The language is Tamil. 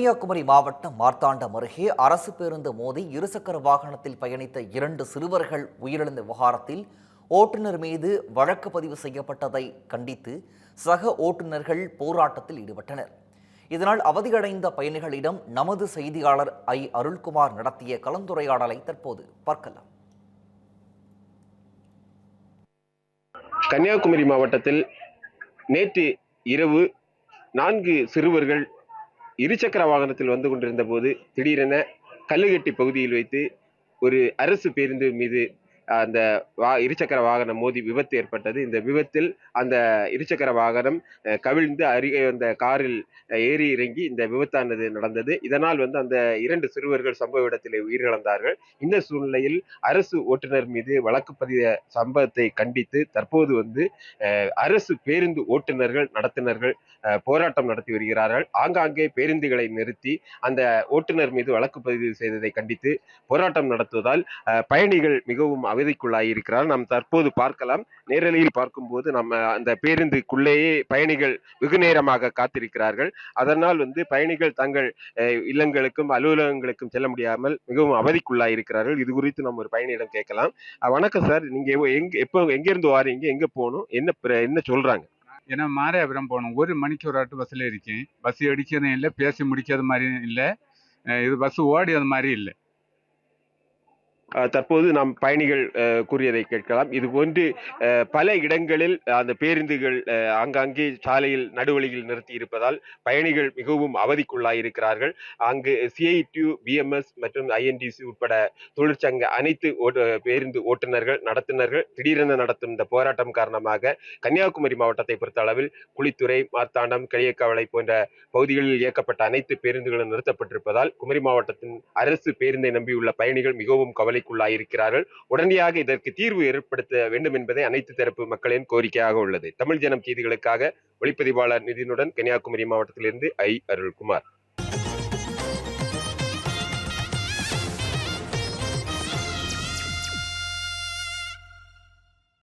கன்னியாகுமரி மாவட்டம் மார்த்தாண்டம் அருகே அரசு பேருந்து மோதி இருசக்கர வாகனத்தில் பயணித்த 2 சிறுவர்கள் உயிரிழந்த விவகாரத்தில் ஓட்டுநர் மீது வழக்கு பதிவு செய்யப்பட்டதை கண்டித்து சக ஓட்டுநர்கள் போராட்டத்தில் ஈடுபட்டனர். இதனால் அவதியடைந்த பயணிகளிடம் நமது செய்தியாளர் அருள்குமார் நடத்திய கலந்துரையாடலை தற்போது பார்க்கலாம். கன்னியாகுமரி மாவட்டத்தில் நேற்று இரவு 4 சிறுவர்கள் இருசக்கர வாகனத்தில் வந்து கொண்டிருந்த போது திடீரென கல்லுகட்டி பகுதியில் வைத்து ஒரு அரசு பேருந்து மீது அந்த இருசக்கர வாகனம் மோதி விபத்து ஏற்பட்டது. இந்த விபத்தில் அந்த இருசக்கர வாகனம் கவிழ்ந்து அருகே வந்த காரில் ஏறி இறங்கி இந்த விபத்தானது நடந்தது. இதனால் அந்த 2 சிறுவர்கள் சம்பவ இடத்திலே உயிரிழந்தார்கள். இந்த சூழ்நிலையில் அரசு ஓட்டுநர் மீது வழக்கு பதிவு சம்பவத்தை கண்டித்து தற்போது அரசு பேருந்து ஓட்டுநர்கள் நடத்துனர்கள் போராட்டம் நடத்தி வருகிறார்கள். ஆங்காங்கே பேருந்துகளை நிறுத்தி அந்த ஓட்டுநர் மீது வழக்கு பதிவு செய்ததை கண்டித்து போராட்டம் நடத்துவதால் பயணிகள் மிகவும் அவதிக்குள்ளாயிருக்கிறார். நாம் தற்போது பார்க்கலாம். நேரலையில் பார்க்கும்போது நம்ம அந்த பேருந்துக்குள்ளேயே பயணிகள் வெகு நேரமாக காத்திருக்கிறார்கள். அதனால் பயணிகள் தங்கள் இல்லங்களுக்கும் அலுவலகங்களுக்கும் செல்ல முடியாமல் மிகவும் அவதிக்குள்ளாயிருக்கிறார்கள். இது குறித்து நம்ம ஒரு பயணியிடம் கேட்கலாம். வணக்கம் சார், நீங்க எங்க இருந்து வாரீங்க, எங்க போகணும், என்ன சொல்றாங்க? ஏன்னா மாரையபுரம் போகணும். 1 மணிக்கு ஒரு ஆட்டு பஸ்ஸில் இருக்கேன். பஸ் அடிக்கிறதும் இல்லை, பேசி முடிக்காத மாதிரியும் இல்லை, இது பஸ் ஓடியது மாதிரி இல்லை. தற்போது நாம் பயணிகள் கூறியதை கேட்கலாம். இது போன்று பல இடங்களில் அந்த பேருந்துகள் ஆங்காங்கே சாலையில் நடுவழியில் நிறுத்தி இருப்பதால் பயணிகள் மிகவும் அவதிக்குள்ளாயிருக்கிறார்கள். அங்கு சிஐடியு, பிஎம்எஸ் மற்றும் ஐஎன்டிசி உட்பட தொழிற்சங்க அனைத்து பேருந்து ஓட்டுநர்கள் நடத்துனர்கள் திடீரென நடத்தும் இந்த போராட்டம் காரணமாக கன்னியாகுமரி மாவட்டத்தை பொறுத்த அளவில் குளித்துறை, மார்த்தாண்டம், களியக்காவளை போன்ற பகுதிகளில் இயக்கப்பட்ட அனைத்து பேருந்துகளும் நிறுத்தப்பட்டிருப்பதால் குமரி மாவட்டத்தின் அரசு பேருந்தை நம்பியுள்ள பயணிகள் மிகவும் கவலைக்குள்ளாயிருக்கிறார்கள். உடனடியாக இதற்கு தீர்வு ஏற்படுத்த வேண்டும் என்பதே அனைத்து தரப்பு மக்களின் கோரிக்கையாக உள்ளது. தமிழ் ஜனம் செய்திகளுக்காக ஒளிப்பதிவாளர் நிதினுடன் கன்னியாகுமரி மாவட்டத்திலிருந்து அருள்குமார்.